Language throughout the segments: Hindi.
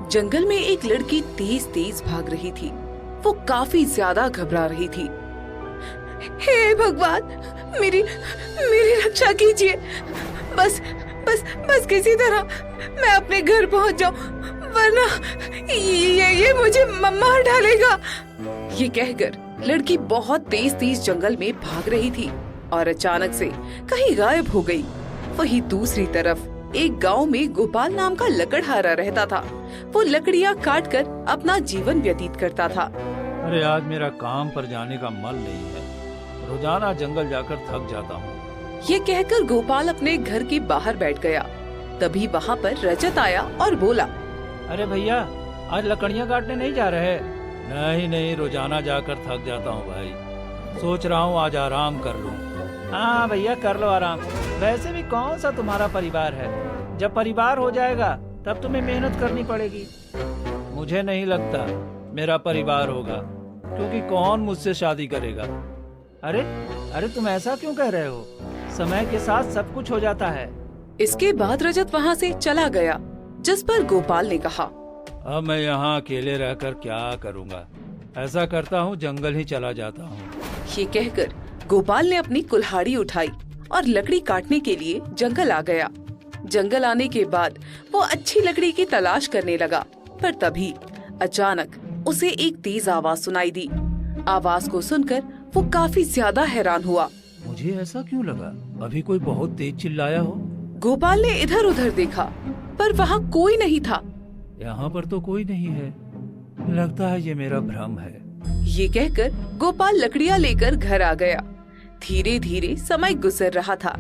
जंगल में एक लड़की तेज तेज भाग रही थी। वो काफी ज्यादा घबरा रही थी। हे भगवान, मेरी मेरी रक्षा कीजिए। बस बस बस किसी तरह मैं अपने घर पहुंच जाऊं, वरना ये मुझे मार डालेगा। ये कहकर लड़की बहुत तेज तेज जंगल में भाग रही थी और अचानक से कहीं गायब हो गई। वहीं दूसरी तरफ एक गांव में गोपाल नाम का लकड़हारा रहता था। वो लकड़ियां काटकर अपना जीवन व्यतीत करता था। अरे आज मेरा काम पर जाने का मन नहीं है, रोजाना जंगल जाकर थक जाता हूँ। ये कहकर गोपाल अपने घर के बाहर बैठ गया। तभी वहाँ पर रजत आया और बोला, अरे भैया, आज लकड़ियाँ काटने नहीं जा रहे? नहीं, रोजाना जाकर थक जाता हूँ भाई। सोच रहा हूँ आज आराम कर लूँ। हाँ भैया, कर लो आराम। वैसे भी कौन सा तुम्हारा परिवार है? जब परिवार हो जाएगा तब तुम्हें मेहनत करनी पड़ेगी। मुझे नहीं लगता मेरा परिवार होगा, क्योंकि कौन मुझसे शादी करेगा। अरे तुम ऐसा क्यों कह रहे हो? समय के साथ सब कुछ हो जाता है। इसके बाद रजत वहाँ से चला गया, जिस पर गोपाल ने कहा, अब मैं यहाँ अकेले रहकर क्या करूँगा? ऐसा करता हूँ जंगल ही चला जाता हूँ। ये कहकर गोपाल ने अपनी कुल्हाड़ी उठाई और लकड़ी काटने के लिए जंगल आ गया। जंगल आने के बाद वो अच्छी लकड़ी की तलाश करने लगा, पर तभी अचानक उसे एक तेज आवाज सुनाई दी। आवाज को सुनकर वो काफी ज्यादा हैरान हुआ। मुझे ऐसा क्यों लगा अभी कोई बहुत तेज चिल्लाया हो? गोपाल ने इधर उधर देखा, पर वहाँ कोई नहीं था। यहाँ पर तो कोई नहीं है, लगता है ये मेरा भ्रम है। ये कहकर गोपाल लकड़ियाँ लेकर घर आ गया। धीरे धीरे समय गुजर रहा था।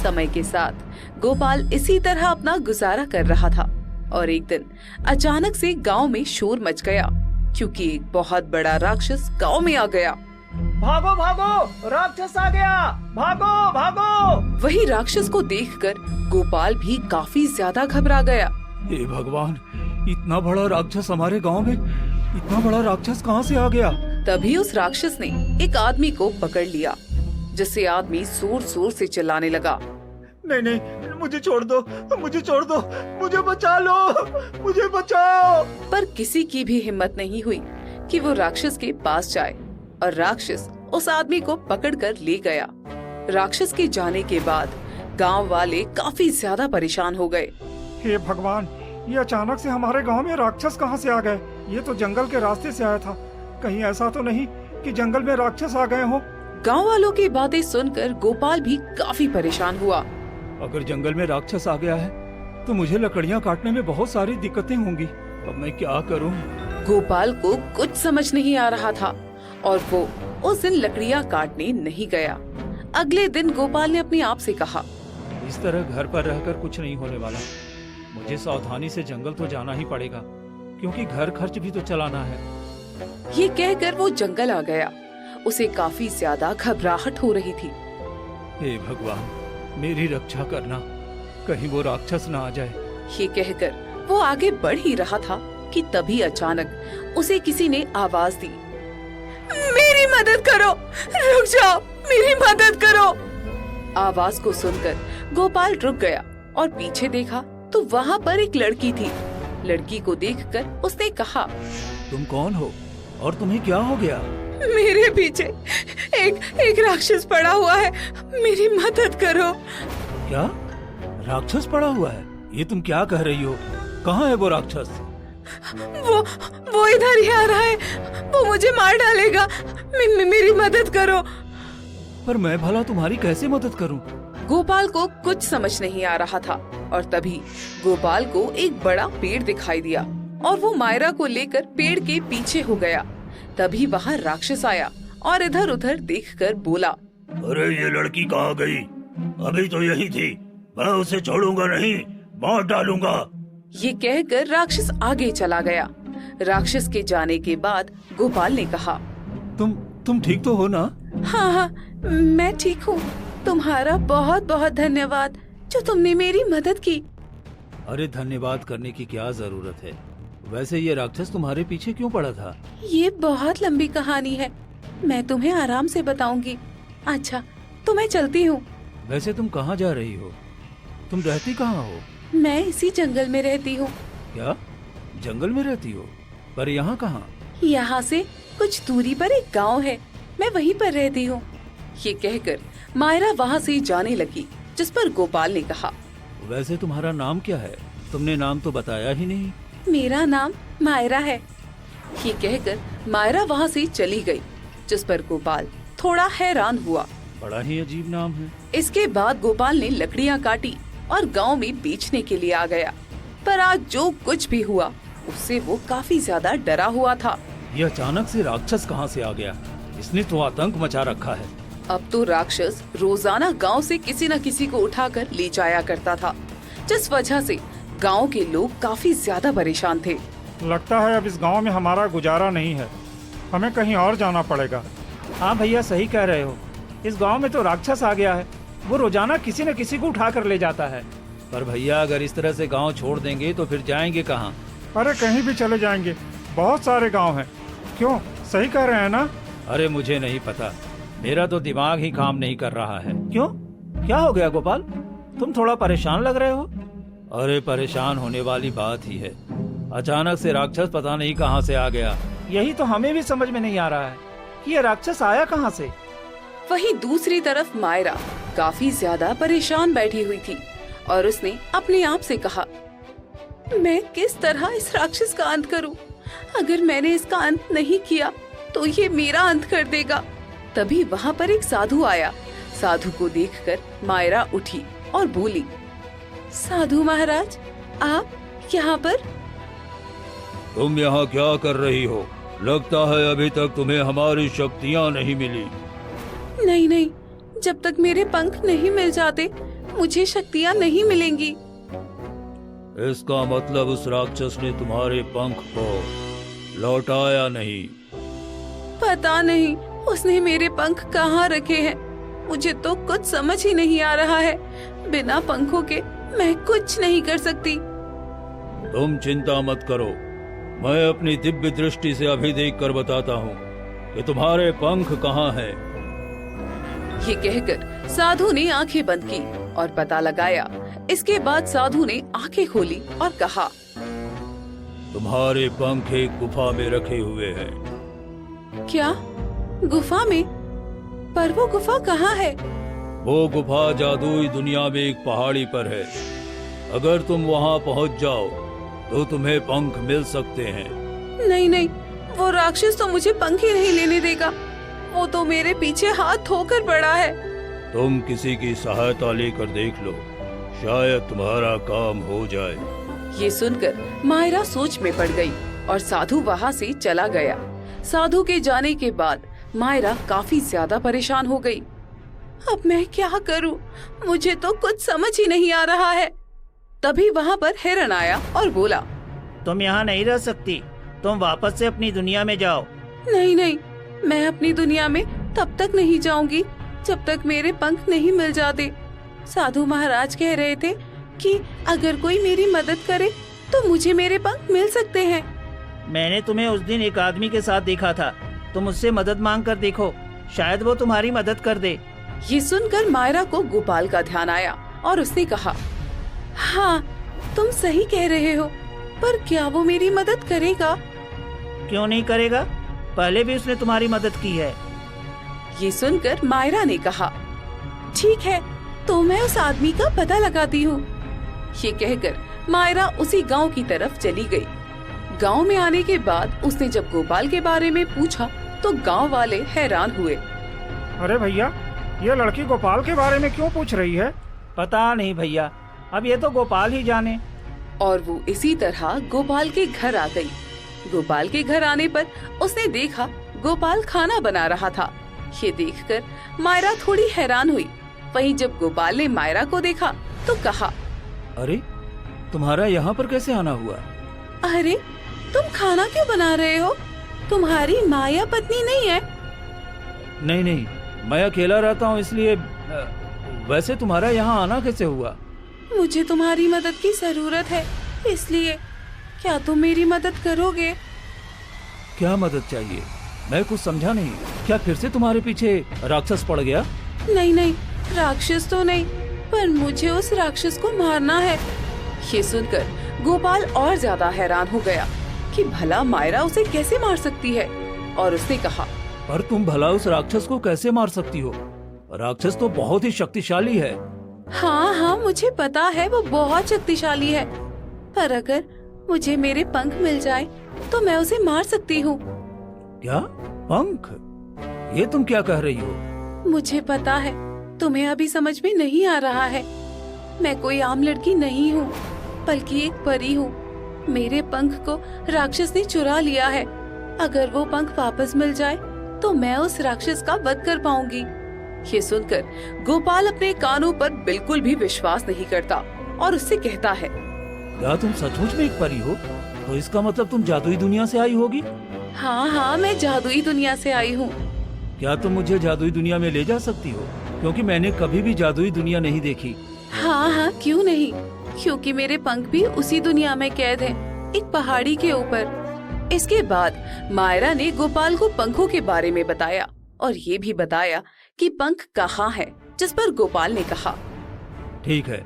समय के साथ गोपाल इसी तरह अपना गुजारा कर रहा था और एक दिन अचानक से गांव में शोर मच गया, क्योंकि एक बहुत बड़ा राक्षस गांव में आ गया। भागो भागो, राक्षस आ गया! भागो भागो! वही राक्षस को देखकर गोपाल भी काफी ज्यादा घबरा गया। हे भगवान, इतना बड़ा राक्षस हमारे गांव में! इतना बड़ा राक्षस कहां से आ गया? तभी उस राक्षस ने एक आदमी को पकड़ लिया, जिससे आदमी जोर जोर से चिल्लाने लगा, नहीं, मुझे छोड़ दो, मुझे बचा लो, मुझे बचाओ! पर किसी की भी हिम्मत नहीं हुई कि वो राक्षस के पास जाए और राक्षस उस आदमी को पकड़कर ले गया। राक्षस के जाने के बाद गांव वाले काफी ज्यादा परेशान हो गए। हे भगवान, ये अचानक से हमारे गांव में राक्षस कहां से आ गए? ये तो जंगल के रास्ते से आया था। कहीं ऐसा तो नहीं कि जंगल में राक्षस आ गए हों? गांव वालों की बातें सुनकर गोपाल भी काफी परेशान हुआ। अगर जंगल में राक्षस आ गया है तो मुझे लकड़ियाँ काटने में बहुत सारी दिक्कतें होंगी। अब मैं क्या करूँ? गोपाल को कुछ समझ नहीं आ रहा था और वो उस दिन लकड़ियाँ काटने नहीं गया। अगले दिन गोपाल ने अपने आप से कहा, इस तरह घर पर रहकर कुछ नहीं होने वाला। मुझे सावधानी से जंगल तो जाना ही पड़ेगा, क्योंकि घर खर्च भी तो चलाना है। ये कहकर वो जंगल आ गया। उसे काफी ज्यादा घबराहट हो रही थी। हे भगवान, मेरी रक्षा करना, कहीं वो राक्षस ना आ जाए। ये कहकर वो आगे बढ़ ही रहा था कि तभी अचानक उसे किसी ने आवाज दी, मेरी मदद करो, रुक जाओ, मेरी मदद करो। आवाज को सुनकर गोपाल रुक गया और पीछे देखा तो वहाँ पर एक लड़की थी। लड़की को देखकर उसने कहा, तुम कौन हो और तुम्हें क्या हो गया? मेरे पीछे एक राक्षस पड़ा हुआ है, मेरी मदद करो। क्या? राक्षस पड़ा हुआ है? ये तुम क्या कह रही हो? कहाँ है वो राक्षस? वो इधर ही आ रहा है, वो मुझे मार डालेगा, मेरी मदद करो। पर मैं भला तुम्हारी कैसे मदद करूं? गोपाल को कुछ समझ नहीं आ रहा था और तभी गोपाल को एक बड़ा पेड़ दिखाई दिया और वो मायरा को लेकर पेड़ के पीछे हो गया। तभी वहाँ राक्षस आया और इधर उधर देखकर बोला, अरे ये लड़की कहाँ गई? अभी तो यही थी, मैं उसे छोड़ूंगा नहीं, मार डालूंगा। ये कहकर राक्षस आगे चला गया। राक्षस के जाने के बाद गोपाल ने कहा, तुम ठीक तो हो ना? हाँ, मैं ठीक हूँ। तुम्हारा बहुत बहुत धन्यवाद जो तुमने मेरी मदद की। अरे धन्यवाद करने की क्या जरूरत है? वैसे ये राक्षस तुम्हारे पीछे क्यों पड़ा था? ये बहुत लंबी कहानी है, मैं तुम्हें आराम से बताऊंगी। अच्छा, तो मैं चलती हूँ। वैसे तुम कहाँ जा रही हो? तुम रहती कहाँ हो? मैं इसी जंगल में रहती हूँ। क्या? जंगल में रहती हो, पर यहाँ कहाँ? यहाँ से कुछ दूरी पर एक गांव है, मैं वहीं पर रहती हूँ। ये कहकर मायरा वहाँ से जाने लगी, जिस पर गोपाल ने कहा, वैसे तुम्हारा नाम क्या है? तुमने नाम तो बताया ही नहीं। मेरा नाम मायरा है। ये कहकर मायरा वहाँ से चली गई, जिस पर गोपाल थोड़ा हैरान हुआ। बड़ा ही अजीब नाम है। इसके बाद गोपाल ने लकड़ियाँ काटी और गांव में बेचने के लिए आ गया। पर आज जो कुछ भी हुआ उससे वो काफी ज्यादा डरा हुआ था। ये अचानक से राक्षस कहाँ से आ गया? इसने तो आतंक मचा रखा है। अब तो राक्षस रोजाना गांव से किसी न किसी को उठाकर ले जाया करता था, जिस वजह से गांव के लोग काफी ज्यादा परेशान थे। लगता है अब इस गांव में हमारा गुजारा नहीं है, हमें कहीं और जाना पड़ेगा। हाँ भैया, सही कह रहे हो। इस गांव में तो राक्षस आ गया है, वो रोजाना किसी न किसी को उठा कर ले जाता है। पर भैया, अगर इस तरह से गांव छोड़ देंगे तो फिर जाएंगे कहाँ? अरे कहीं भी चले जाएंगे, बहुत सारे गांव हैं। क्यों, सही कह रहे हैं ना? अरे मुझे नहीं पता, मेरा तो दिमाग ही काम नहीं कर रहा है। क्यों, क्या हो गया गोपाल? तुम थोड़ा परेशान लग रहे हो। अरे परेशान होने वाली बात ही है, अचानक से राक्षस पता नहीं कहाँ से आ गया। यही तो हमें भी समझ में नहीं आ रहा है कि ये राक्षस आया कहाँ से। वहीं दूसरी तरफ मायरा काफी ज्यादा परेशान बैठी हुई थी और उसने अपने आप से कहा, मैं किस तरह इस राक्षस का अंत करूं? अगर मैंने इसका अंत नहीं किया तो ये मेरा अंत कर देगा। तभी वहाँ पर एक साधु आया। साधु को देखकर मायरा उठी और बोली, साधु महाराज, आप यहाँ पर? तुम यहाँ क्या कर रही हो? लगता है अभी तक तुम्हें हमारी शक्तियाँ नहीं मिली। नहीं नहीं, जब तक मेरे पंख नहीं मिल जाते मुझे शक्तियाँ नहीं मिलेंगी। इसका मतलब उस राक्षस ने तुम्हारे पंख को लौटाया नहीं। पता नहीं उसने मेरे पंख कहाँ रखे हैं, मुझे तो कुछ समझ ही नहीं आ रहा है। बिना पंखों के मैं कुछ नहीं कर सकती। तुम चिंता मत करो, मैं अपनी दिव्य दृष्टि से अभी देखकर बताता हूँ कि तुम्हारे पंख कहाँ हैं। ये कहकर साधु ने आंखें बंद की और पता लगाया। इसके बाद साधु ने आंखें खोली और कहा, तुम्हारे पंख एक गुफा में रखे हुए हैं। क्या गुफा में? पर वो गुफा कहाँ है? वो गुफा जादुई दुनिया में एक पहाड़ी पर है। अगर तुम वहाँ पहुँच जाओ तो तुम्हें पंख मिल सकते हैं। नहीं नहीं, वो राक्षस तो मुझे पंख ही नहीं लेने देगा। वो तो मेरे पीछे हाथ धोकर पड़ा है। तुम किसी की सहायता लेकर देख लो, शायद तुम्हारा काम हो जाए। ये सुनकर मायरा सोच में पड़ गई और साधु वहाँ से चला गया। साधु के जाने के बाद मायरा काफी ज्यादा परेशान हो गई। अब मैं क्या करूं? मुझे तो कुछ समझ ही नहीं आ रहा है। तभी वहाँ पर हिरण आया और बोला, तुम यहाँ नहीं रह सकती, तुम वापस से अपनी दुनिया में जाओ। नहीं नहीं, मैं अपनी दुनिया में तब तक नहीं जाऊंगी जब तक मेरे पंख नहीं मिल जाते। साधु महाराज कह रहे थे कि अगर कोई मेरी मदद करे तो मुझे मेरे पंख मिल सकते हैं। मैंने तुम्हें उस दिन एक आदमी के साथ देखा था, तुम उससे मदद मांग कर देखो, शायद वो तुम्हारी मदद कर दे। ये सुनकर मायरा को गोपाल का ध्यान आया और उसने कहा, हाँ तुम सही कह रहे हो, पर क्या वो मेरी मदद करेगा? क्यों नहीं करेगा, पहले भी उसने तुम्हारी मदद की है। ये सुनकर मायरा ने कहा, ठीक है, तो मैं उस आदमी का पता लगाती हूँ। ये कहकर मायरा उसी गांव की तरफ चली गई। गांव में आने के बाद उसने जब गोपाल के बारे में पूछा तो गांव वाले हैरान हुए। अरे भैया, ये लड़की गोपाल के बारे में क्यों पूछ रही है? पता नहीं भैया, अब ये तो गोपाल ही जाने। और वो इसी तरह गोपाल के घर आ गई। गोपाल के घर आने पर उसने देखा गोपाल खाना बना रहा था। ये देखकर मायरा थोड़ी हैरान हुई। वहीं जब गोपाल ने मायरा को देखा तो कहा, अरे तुम्हारा यहाँ पर कैसे आना हुआ? अरे तुम खाना क्यों बना रहे हो? तुम्हारी माँ या पत्नी नहीं है? नहीं नहीं, मैं अकेला रहता हूँ इसलिए। वैसे तुम्हारा यहाँ आना कैसे हुआ? मुझे तुम्हारी मदद की जरूरत है, इसलिए क्या तुम मेरी मदद करोगे? क्या मदद चाहिए? मैं कुछ समझा नहीं। क्या फिर से तुम्हारे पीछे राक्षस पड़ गया? नहीं नहीं, राक्षस तो नहीं, पर मुझे उस राक्षस को मारना है। ये सुनकर गोपाल और ज्यादा हैरान हो गया कि भला मायरा उसे कैसे मार सकती है, और उसने कहा, पर तुम भला उस राक्षस को कैसे मार सकती हो? राक्षस तो बहुत ही शक्तिशाली है। हाँ हाँ, मुझे पता है वो बहुत शक्तिशाली है, पर अगर मुझे मेरे पंख मिल जाए तो मैं उसे मार सकती हूँ। क्या पंख? ये तुम क्या कह रही हो? मुझे पता है तुम्हें अभी समझ में नहीं आ रहा है। मैं कोई आम लड़की नहीं हूँ, बल्कि एक परी हूँ। मेरे पंख को राक्षस ने चुरा लिया है। अगर वो पंख वापस मिल जाए तो मैं उस राक्षस का वध कर पाऊंगी। ये सुनकर गोपाल अपने कानों पर बिल्कुल भी विश्वास नहीं करता और उससे कहता है, क्या तुम सचमुच में एक परी हो? तो इसका मतलब तुम जादुई दुनिया से आई होगी। हाँ हाँ, मैं जादुई दुनिया से आई हूँ। क्या तुम मुझे जादुई दुनिया में ले जा सकती हो? क्योंकि मैंने कभी भी जादुई दुनिया नहीं देखी। हाँ हाँ, क्यों नहीं, क्योंकि मेरे पंख भी उसी दुनिया में कैद हैं, एक पहाड़ी के ऊपर। इसके बाद मायरा ने गोपाल को पंखों के बारे में बताया और ये भी बताया कि पंख कहाँ है, जिस पर गोपाल ने कहा, ठीक है,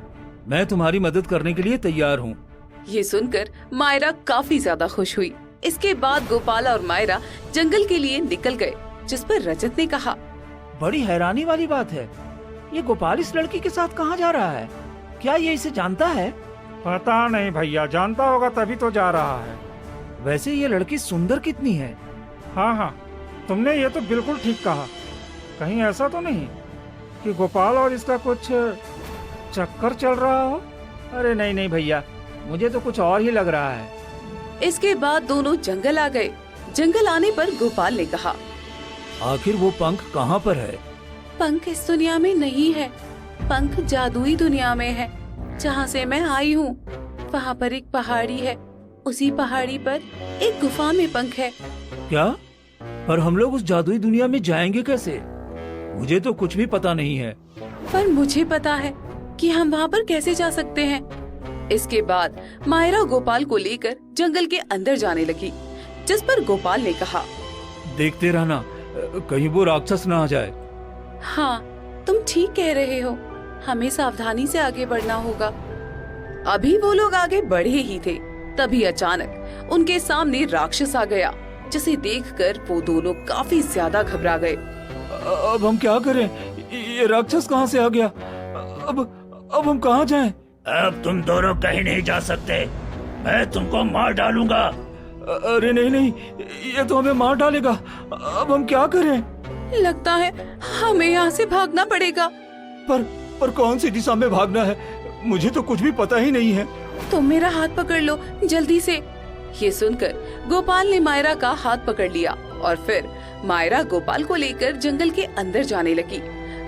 मैं तुम्हारी मदद करने के लिए तैयार हूँ। ये सुनकर मायरा काफी ज्यादा खुश हुई। इसके बाद गोपाल और मायरा जंगल के लिए निकल गए, जिस पर रजत ने कहा, बड़ी हैरानी वाली बात है, ये गोपाल इस लड़की के साथ कहाँ जा रहा है? क्या ये इसे जानता है? पता नहीं भैया, जानता होगा तभी तो जा रहा है। वैसे ये लड़की सुंदर कितनी है? हाँ हाँ, तुमने ये तो बिल्कुल ठीक कहा। कहीं ऐसा तो नहीं कि गोपाल और इसका कुछ चक्कर चल रहा हो? अरे नहीं नहीं भैया, मुझे तो कुछ और ही लग रहा है। इसके बाद दोनों जंगल आ गए। जंगल आने पर गोपाल ने कहा, आखिर वो पंख कहाँ पर है? पंख इस दुनिया में नहीं है, पंख जादुई दुनिया में है, जहाँ से मैं आई हूँ। वहाँ पर एक पहाड़ी है, उसी पहाड़ी पर एक गुफा में पंख है। क्या? पर हम लोग उस जादुई दुनिया में जाएंगे कैसे? मुझे तो कुछ भी पता नहीं है। पर मुझे पता है कि हम वहाँ पर कैसे जा सकते हैं। इसके बाद मायरा गोपाल को लेकर जंगल के अंदर जाने लगी, जिस पर गोपाल ने कहा, देखते रहना, कहीं वो राक्षस ना आ जाए। हाँ, तुम ठीक कह रहे हो, हमें सावधानी से आगे बढ़ना होगा। अभी वो लोग आगे बढ़े ही थे, तभी अचानक उनके सामने राक्षस आ गया, जिसे देखकर वो दोनों काफी ज्यादा घबरा गए। अब हम क्या करें? ये राक्षस कहाँ से आ गया? अब हम कहाँ जाएं? अब तुम दोनों कहीं नहीं जा सकते, मैं तुमको मार डालूंगा। अरे नहीं नहीं, ये तो हमें मार डालेगा। अब हम क्या करें? लगता है हमें यहाँ से भागना पड़ेगा। पर कौन सी दिशा में भागना है? मुझे तो कुछ भी पता ही नहीं है। तुम मेरा हाथ पकड़ लो जल्दी से। ये सुनकर गोपाल ने मायरा का हाथ पकड़ लिया और फिर मायरा गोपाल को लेकर जंगल के अंदर जाने लगी।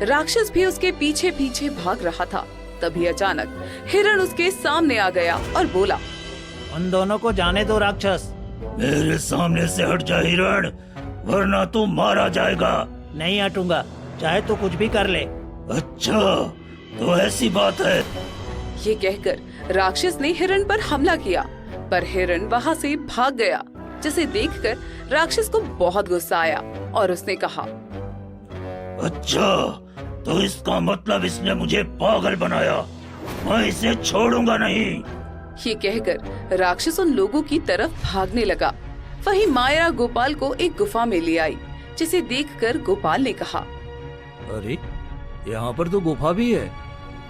राक्षस भी उसके पीछे पीछे भाग रहा था। तभी अचानक हिरण उसके सामने आ गया और बोला, उन दोनों को जाने दो राक्षस। मेरे सामने से हट जा हिरण, वरना तू मारा जाएगा। नहीं हटूंगा, चाहे तो कुछ भी कर ले। अच्छा, तो ऐसी बात है। ये कहकर राक्षस ने हिरण पर हमला किया, पर हिरण वहाँ से भाग गया, जिसे देखकर राक्षस को बहुत गुस्सा आया और उसने कहा, अच्छा, तो इसका मतलब इसने मुझे पागल बनाया, मैं इसे छोड़ूंगा नहीं। ये कहकर राक्षस उन लोगों की तरफ भागने लगा। वहीं मायरा गोपाल को एक गुफा में ले आई, जिसे देखकर गोपाल ने कहा, अरे यहाँ पर तो गुफा भी है,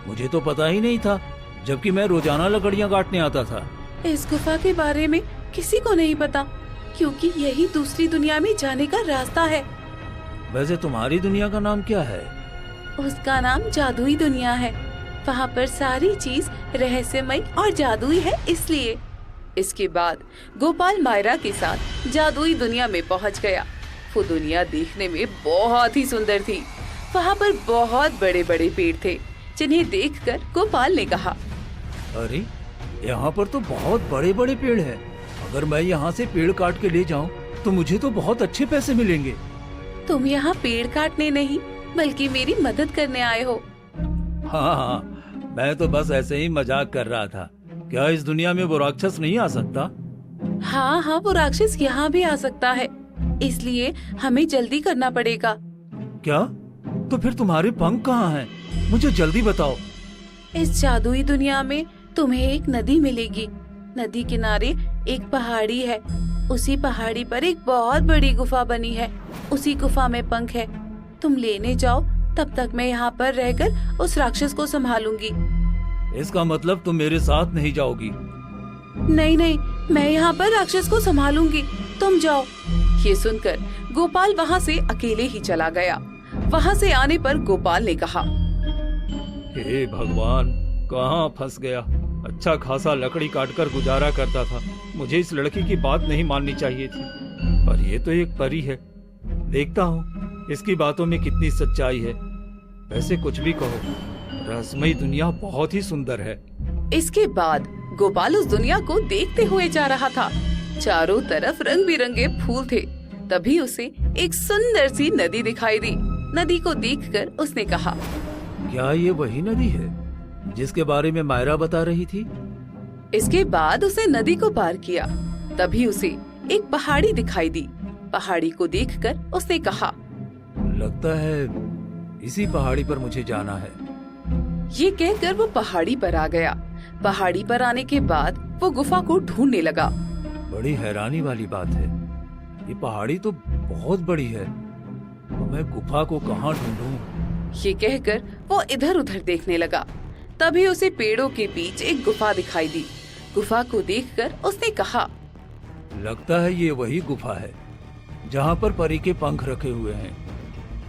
मुझे तो पता ही नहीं था, जबकि मैं रोजाना लकड़ियाँ काटने आता था। इस गुफा के बारे में किसी को नहीं पता, क्योंकि यही दूसरी दुनिया में जाने का रास्ता है। वैसे तुम्हारी दुनिया का नाम क्या है? उसका नाम जादुई दुनिया है। वहाँ पर सारी चीज रहस्यमय और जादुई है, इसलिए। इसके बाद गोपाल मायरा के साथ जादुई दुनिया में पहुँच गया। वो दुनिया देखने में बहुत ही सुंदर थी। वहाँ पर बहुत बड़े बड़े पेड़ थे, जिन्हें देखकर गोपाल ने कहा, अरे यहाँ पर तो बहुत बड़े बड़े पेड़ हैं। अगर मैं यहाँ से पेड़ काट के ले जाऊँ तो मुझे तो बहुत अच्छे पैसे मिलेंगे। तुम यहाँ पेड़ काटने नहीं, बल्कि मेरी मदद करने आए हो। हाँ, मैं तो बस ऐसे ही मजाक कर रहा था। क्या इस दुनिया में वो राक्षस नहीं आ सकता? हाँ हाँ, वो राक्षस यहाँ भी आ सकता है, इसलिए हमें जल्दी करना पड़ेगा। क्या? तो फिर तुम्हारे पंख कहाँ हैं? मुझे जल्दी बताओ। इस जादुई दुनिया में तुम्हें एक नदी मिलेगी। नदी किनारे एक पहाड़ी है। उसी पहाड़ी पर एक बहुत बड़ी गुफा बनी है। उसी गुफा में पंख है। तुम लेने जाओ, तब तक मैं यहाँ पर रहकर उस राक्षस को संभालूंगी। इसका मतलब तुम मेरे साथ नहीं जाओगी? नहीं नहीं, मैं यहाँ पर राक्षस को संभालूंगी, तुम जाओ। ये सुनकर गोपाल वहाँ से अकेले ही चला गया। वहाँ से आने पर गोपाल ने कहा, हे भगवान, कहाँ फंस गया। अच्छा खासा लकड़ी काटकर गुजारा करता था। मुझे इस लड़की की बात नहीं माननी चाहिए थी, पर ये तो एक परी है। देखता हूँ इसकी बातों में कितनी सच्चाई है। वैसे कुछ भी कहो, रहस्यमयी दुनिया बहुत ही सुंदर है। इसके बाद गोपाल उस दुनिया को देखते हुए जा रहा था। चारों तरफ रंग बिरंगे फूल थे। तभी उसे एक सुंदर सी नदी दिखाई दी। नदी को देखकर उसने कहा, क्या ये वही नदी है जिसके बारे में मायरा बता रही थी? इसके बाद उसे नदी को पार किया। तभी उसे एक पहाड़ी दिखाई दी। पहाड़ी को देखकर उसने कहा, लगता है इसी पहाड़ी पर मुझे जाना है। ये कहकर वो पहाड़ी पर आ गया। पहाड़ी पर आने के बाद वो गुफा को ढूंढने लगा। बड़ी हैरानी वाली बात है, ये पहाड़ी तो बहुत बड़ी है, तो मैं गुफा को कहाँ ढूंढूं? ये कहकर वो इधर उधर देखने लगा। तभी उसे पेड़ों के बीच एक गुफा दिखाई दी। गुफा को देखकर उसने कहा, लगता है ये वही गुफा है जहाँ पर परी के पंख रखे हुए हैं।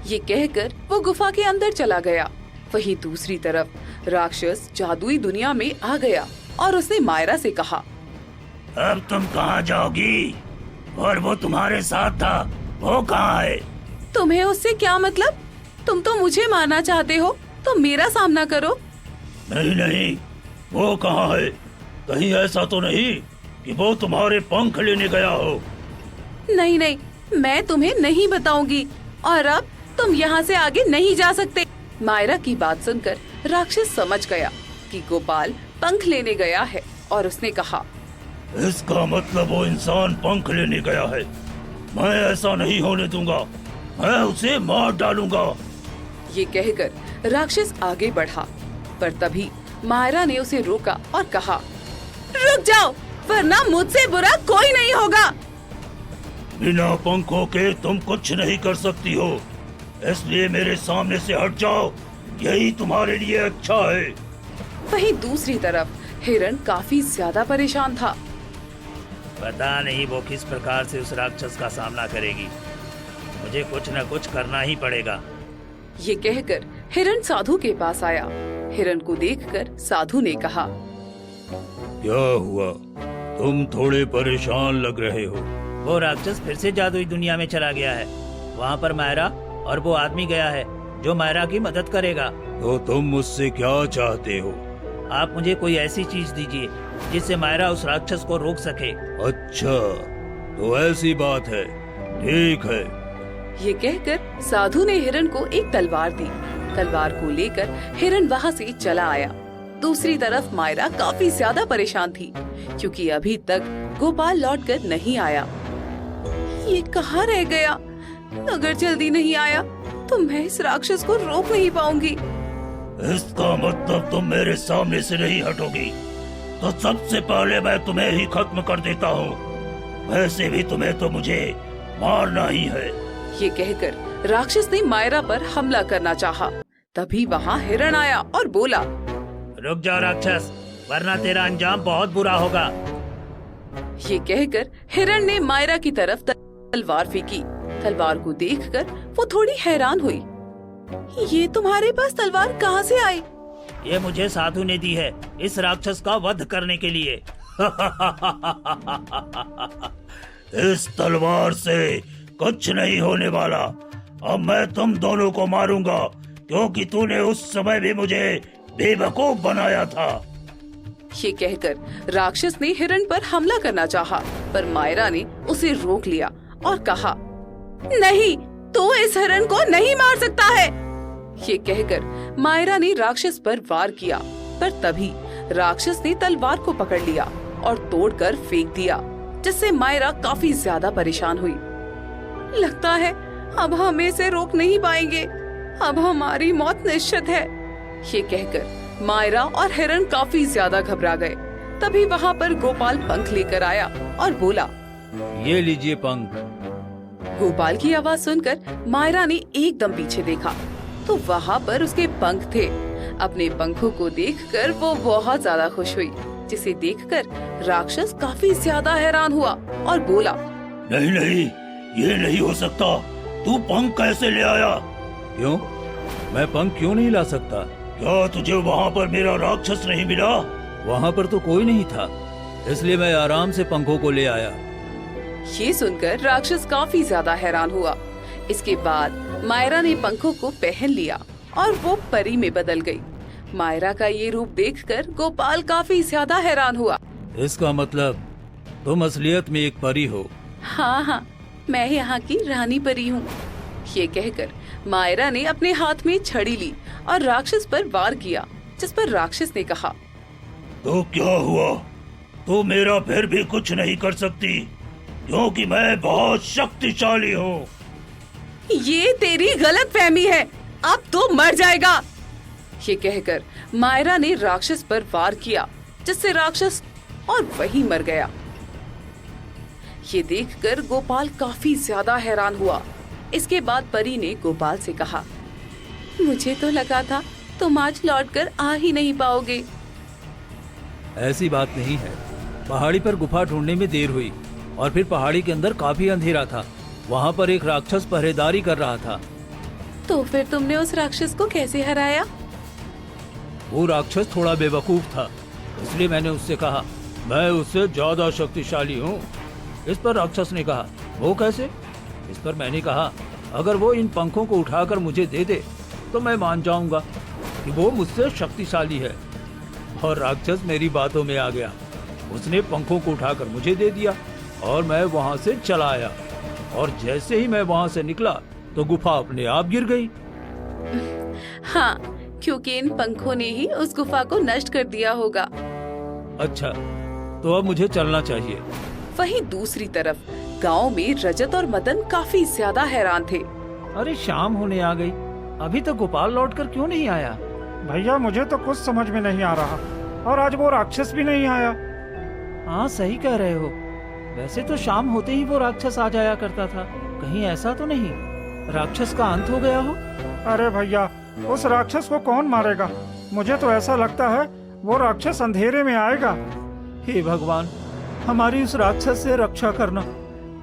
ये कहकर वो गुफा के अंदर चला गया। वहीं दूसरी तरफ राक्षस जादुई दुनिया में आ गया और उसने मायरा से कहा, अब तुम कहाँ जाओगी? और वो तुम्हारे साथ था, वो कहाँ है? तुम्हें उससे क्या मतलब? तुम तो मुझे मारना चाहते हो, तो मेरा सामना करो। नहीं नहीं, वो कहाँ है? कहीं ऐसा तो नहीं कि वो तुम्हारे पंख लेने गया हो? नहीं नहीं, मैं तुम्हें नहीं बताऊंगी और अब तुम यहाँ से आगे नहीं जा सकते। मायरा की बात सुनकर राक्षस समझ गया कि गोपाल पंख लेने गया है और उसने कहा, इसका मतलब वो इंसान पंख लेने गया है। मैं ऐसा नहीं होने दूंगा, मैं उसे मार डालूंगा। ये कहकर राक्षस आगे बढ़ा, पर तभी मायरा ने उसे रोका और कहा, रुक जाओ, वरना मुझसे बुरा कोई नहीं होगा। बिना पंखों के तुम कुछ नहीं कर सकती हो, इसलिए मेरे सामने से हट जाओ, यही तुम्हारे लिए अच्छा है। वहीं दूसरी तरफ हिरण काफी ज्यादा परेशान था। पता नहीं वो किस प्रकार से उस राक्षस का सामना करेगी। मुझे कुछ न कुछ करना ही पड़ेगा। ये कहकर हिरण साधु के पास आया। हिरण को देखकर साधु ने कहा, क्या हुआ? तुम थोड़े परेशान लग रहे हो। वो राक्षस फिर से जादुई दुनिया में चला गया है। वहाँ पर मायरा और वो आदमी गया है जो मायरा की मदद करेगा। तो तुम मुझसे क्या चाहते हो? आप मुझे कोई ऐसी चीज दीजिए जिससे मायरा उस राक्षस को रोक सके। अच्छा, तो ऐसी बात है, ठीक है। ये कहकर साधु ने हिरण को एक तलवार दी। तलवार को लेकर हिरण वहाँ से चला आया। दूसरी तरफ मायरा काफी ज्यादा परेशान थी क्योंकि अभी तक गोपाल लौटकर नहीं आया। ये कहाँ रह गया? अगर जल्दी नहीं आया तो मैं इस राक्षस को रोक नहीं पाऊंगी। इसका मतलब तुम मेरे सामने से नहीं हटोगी, तो सबसे पहले मैं तुम्हें ही खत्म कर देता हूँ। वैसे भी तुम्हें तो मुझे मारना ही है। ये कहकर राक्षस ने मायरा पर हमला करना चाहा। तभी वहाँ हिरण आया और बोला, रुक जाओ राक्षस, वरना तेरा अंजाम बहुत बुरा होगा। ये कहकर हिरण ने मायरा की तरफ तलवार फेंकी। तलवार को देखकर वो थोड़ी हैरान हुई। ये तुम्हारे पास तलवार कहाँ से आई? ये मुझे साधु ने दी है इस राक्षस का वध करने के लिए। इस तलवार से कुछ नहीं होने वाला। अब मैं तुम दोनों को मारूंगा क्योंकि तूने उस समय भी मुझे बेवकूफ बनाया था। ये कहकर राक्षस ने हिरण पर हमला करना चाहा, पर मायरा ने उसे रोक लिया और कहा, नहीं, तू इस हिरण को नहीं मार सकता है। ये कहकर मायरा ने राक्षस पर वार किया, पर तभी राक्षस ने तलवार को पकड़ लिया और तोड़कर फेंक दिया, जिससे मायरा काफी ज्यादा परेशान हुई। लगता है अब हम इसे रोक नहीं पाएंगे, अब हमारी मौत निश्चित है। ये कहकर मायरा और हिरण काफी ज्यादा घबरा गए। तभी वहाँ पर गोपाल पंख लेकर आया और बोला। ये लीजिए पंख। गोपाल की आवाज सुनकर मायरा ने एकदम पीछे देखा तो वहाँ पर उसके पंख थे। अपने पंखों को देखकर वो बहुत ज्यादा खुश हुई, जिसे देखकर राक्षस काफी ज्यादा हैरान हुआ और बोला। नहीं नहीं, ये नहीं हो सकता। तू पंख कैसे ले आया? क्यों? मैं पंख क्यों नहीं ला सकता? क्या तुझे वहाँ पर मेरा राक्षस नहीं मिला? वहाँ पर तो कोई नहीं था, इसलिए मैं आराम से पंखों को ले आया। ये सुनकर राक्षस काफी ज्यादा हैरान हुआ। इसके बाद मायरा ने पंखों को पहन लिया और वो परी में बदल गई। मायरा का ये रूप देखकर गोपाल काफी ज्यादा हैरान हुआ। इसका मतलब तुम असलियत में एक परी हो? हाँ हाँ, मैं यहाँ की रानी परी हूँ। ये कहकर मायरा ने अपने हाथ में छड़ी ली और राक्षस पर वार किया, जिस पर राक्षस ने कहा। तो क्या हुआ? तू मेरा फिर भी कुछ नहीं कर सकती, क्योंकि मैं बहुत शक्तिशाली हूँ। ये तेरी गलतफहमी है, अब तो मर जाएगा। ये कहकर मायरा ने राक्षस पर वार किया, जिससे राक्षस और वही मर गया। ये देखकर गोपाल काफी ज्यादा हैरान हुआ। इसके बाद परी ने गोपाल से कहा, मुझे तो लगा था तुम आज लौटकर आ ही नहीं पाओगे। ऐसी बात नहीं है, पहाड़ी पर गुफा ढूंढने में देर हुई और फिर पहाड़ी के अंदर काफी अंधेरा था। वहाँ पर एक राक्षस पहरेदारी कर रहा था। तो फिर तुमने उस राक्षस को कैसे हराया? वो राक्षस थोड़ा बेवकूफ था, इसलिए मैंने उससे कहा मैं उससे ज्यादा शक्तिशाली हूँ। इस पर राक्षस ने कहा, वो कैसे? इस पर मैंने कहा, अगर वो इन पंखों को उठाकर मुझे दे दे तो मैं मान जाऊंगा कि वो मुझसे शक्तिशाली है। और राक्षस मेरी बातों में आ गया। उसने पंखों को उठाकर मुझे दे दिया और मैं वहाँ से चला आया। और जैसे ही मैं वहाँ से निकला तो गुफा अपने आप गिर गई। हाँ, क्योंकि इन पंखों ने ही उस गुफा को नष्ट कर दिया होगा। अच्छा, तो अब मुझे चलना चाहिए। वहीं दूसरी तरफ गांव में रजत और मदन काफी ज्यादा हैरान थे। अरे शाम होने आ गई, अभी तक गोपाल लौटकर क्यों नहीं आया? भैया मुझे तो कुछ समझ में नहीं आ रहा, और आज वो राक्षस भी नहीं आया। हाँ सही कह रहे हो, वैसे तो शाम होते ही वो राक्षस आ जाया करता था। कहीं ऐसा तो नहीं राक्षस का अंत हो गया हो? अरे भैया, उस राक्षस को कौन मारेगा? मुझे तो ऐसा लगता है वो राक्षस अंधेरे में आएगा। हे भगवान, हमारी उस राक्षस से रक्षा करना,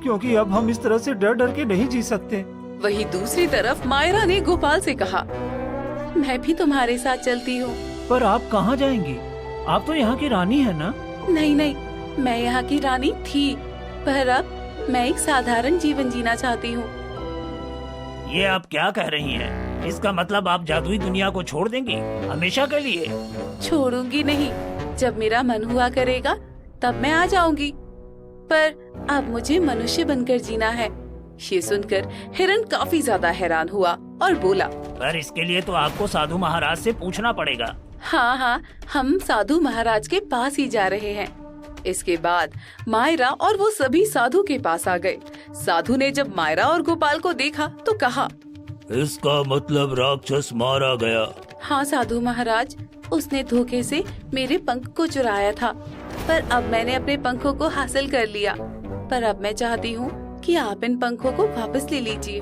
क्योंकि अब हम इस तरह से डर डर के नहीं जी सकते। वहीं दूसरी तरफ मायरा ने गोपाल से कहा, मैं भी तुम्हारे साथ चलती हूँ। पर आप कहाँ जाएंगी? आप तो यहाँ की रानी है ना? नहीं नहीं, मैं यहाँ की रानी थी, पर अब मैं एक साधारण जीवन जीना चाहती हूँ। ये आप क्या कह रही हैं? इसका मतलब आप जादुई दुनिया को छोड़ देंगी हमेशा के लिए? छोड़ूंगी नहीं, जब मेरा मन हुआ करेगा तब मैं आ जाऊंगी, पर अब मुझे मनुष्य बनकर जीना है। ये सुनकर हिरण काफी ज्यादा हैरान हुआ और बोला, पर इसके लिए तो आपको साधु महाराज से पूछना पड़ेगा। हाँ हाँ, हम साधु महाराज के पास ही जा रहे हैं। इसके बाद मायरा और वो सभी साधु के पास आ गए। साधु ने जब मायरा और गोपाल को देखा तो कहा, इसका मतलब राक्षस मारा गया। हाँ साधु महाराज, उसने धोखे से मेरे पंख को चुराया था, पर अब मैंने अपने पंखों को हासिल कर लिया। पर अब मैं चाहती हूँ कि आप इन पंखों को वापस ले लीजिए।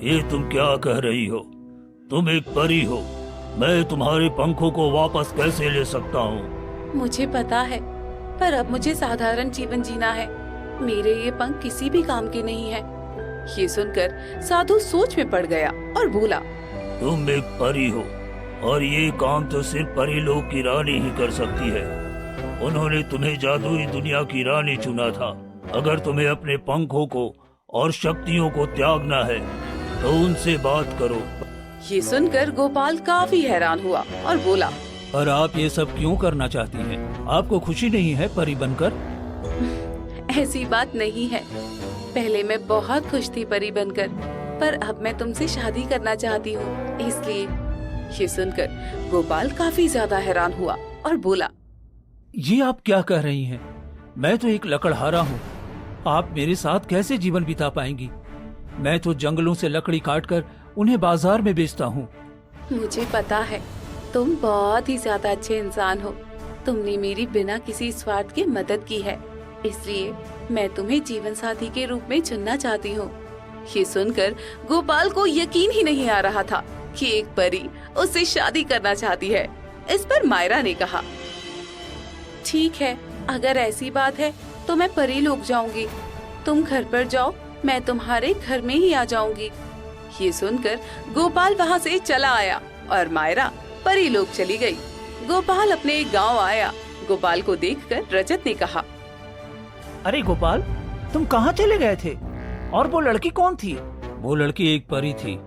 ये तुम क्या कह रही हो? तुम एक परी हो, मैं तुम्हारे पंखों को वापस कैसे ले सकता हूँ? मुझे पता है, पर अब मुझे साधारण जीवन जीना है। मेरे ये पंख किसी भी काम के नहीं है। ये सुनकर साधु सोच में पड़ गया और बोला, तुम एक परी हो और ये काम तो सिर्फ परी लोग की रानी ही कर सकती है। उन्होंने तुम्हें जादुई दुनिया की रानी चुना था। अगर तुम्हें अपने पंखों को और शक्तियों को त्यागना है तो उनसे बात करो। ये सुनकर गोपाल काफी हैरान हुआ और बोला, पर आप ये सब क्यों करना चाहती हैं? आपको खुशी नहीं है परी बनकर? ऐसी बात नहीं है, पहले मैं बहुत खुश थी परी बनकर, पर अब मैं तुमसे शादी करना चाहती हूँ, इसलिए। ये सुनकर गोपाल काफी ज्यादा हैरान हुआ और बोला, ये आप क्या कह रही हैं? मैं तो एक लकड़हारा हूँ, आप मेरे साथ कैसे जीवन बिता पाएंगी? मैं तो जंगलों से लकड़ी काटकर उन्हें बाजार में बेचता हूँ। मुझे पता है तुम बहुत ही ज्यादा अच्छे इंसान हो, तुमने मेरी बिना किसी स्वार्थ के मदद की है, इसलिए मैं तुम्हें जीवन साथी के रूप में चुनना चाहती हूँ। ये सुनकर गोपाल को यकीन ही नहीं आ रहा था कि एक परी उससे शादी करना चाहती है। इस पर मायरा ने कहा, ठीक है, अगर ऐसी बात है तो मैं परी लोग जाऊंगी। तुम घर पर जाओ, मैं तुम्हारे घर में ही आ जाऊंगी। ये सुनकर गोपाल वहाँ से चला आया और मायरा परी लोग चली गई। गोपाल अपने गांव आया। गोपाल को देखकर रजत ने कहा, अरे गोपाल, तुम कहाँ चले गए थे? और वो लड़की कौन थी? वो लड़की एक परी थी।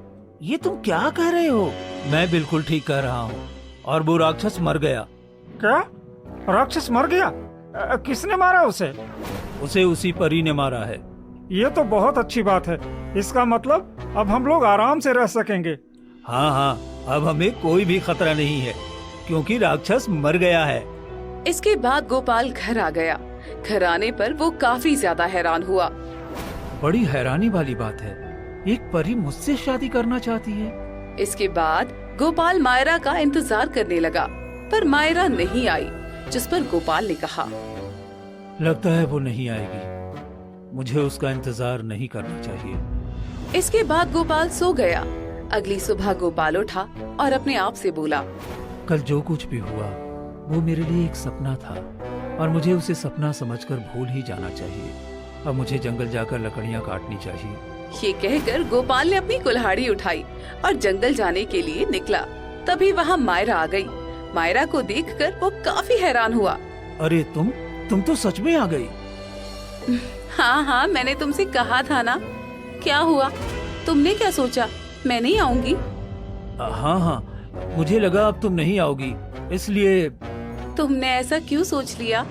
ये तुम क्या कह रहे हो? मैं बिल्कुल ठीक कह रहा हूँ। और वो राक्षस मर गया। क्या? राक्षस मर गया? किसने मारा उसे? उसे उसी परी ने मारा है। ये तो बहुत अच्छी बात है। इसका मतलब अब हम लोग आराम से रह सकेंगे। हाँ हाँ, अब हमें कोई भी खतरा नहीं है क्योंकि राक्षस मर गया है। इसके बाद गोपाल घर आ गया। घर आने पर वो काफी ज्यादा हैरान हुआ। बड़ी हैरानी वाली बात है, एक परी मुझसे शादी करना चाहती है। इसके बाद गोपाल मायरा का इंतजार करने लगा, पर मायरा नहीं आई, जिस पर गोपाल ने कहा, लगता है वो नहीं आएगी। मुझे उसका इंतजार नहीं करना चाहिए। इसके बाद गोपाल सो गया। अगली सुबह गोपाल उठा और अपने आप से बोला, कल जो कुछ भी हुआ वो मेरे लिए एक सपना था और मुझे उसे सपना समझकर भूल ही जाना चाहिए। अब मुझे जंगल जाकर लकड़ियाँ काटनी चाहिए। ये कहकर गोपाल ने अपनी कुल्हाड़ी उठाई और जंगल जाने के लिए निकला। तभी वहाँ मायरा आ गई। मायरा को देखकर वो काफी हैरान हुआ। अरे तुम तो सच में आ गई। हाँ हाँ, मैंने तुमसे कहा था ना। क्या हुआ, तुमने क्या सोचा मैं नहीं आऊंगी? हाँ हाँ, मुझे लगा अब तुम नहीं आओगी, इसलिए। तुमने ऐसा क्यों सोच लिया?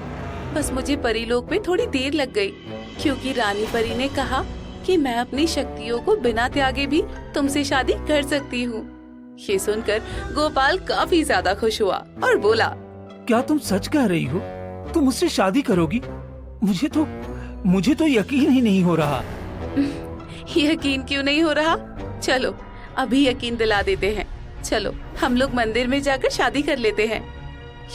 बस मुझे परी लोक में थोड़ी देर लग गई, क्योंकि रानी परी ने कहा कि मैं अपनी शक्तियों को बिना त्यागे भी तुमसे शादी कर सकती हूँ। ये सुनकर गोपाल काफी ज्यादा खुश हुआ और बोला, क्या तुम सच कह रही हो? तुम मुझसे शादी करोगी? मुझे तो यकीन ही नहीं हो रहा। यकीन क्यों नहीं हो रहा? चलो अभी यकीन दिला देते हैं। चलो हम लोग मंदिर में जाकर शादी कर लेते हैं।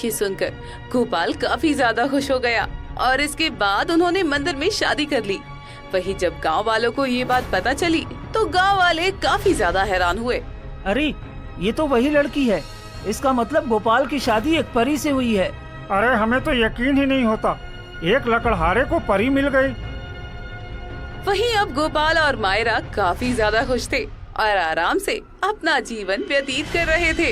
ये सुनकर गोपाल काफी ज्यादा खुश हो गया और इसके बाद उन्होंने मंदिर में शादी कर ली। वहीं जब गांव वालों को ये बात पता चली तो गांव वाले काफी ज्यादा हैरान हुए। अरे ये तो वही लड़की है। इसका मतलब गोपाल की शादी एक परी से हुई है। अरे हमें तो यकीन ही नहीं होता, एक लकड़हारे को परी मिल गई। वहीं अब गोपाल और मायरा काफी ज्यादा खुश थे और आराम से अपना जीवन व्यतीत कर रहे थे।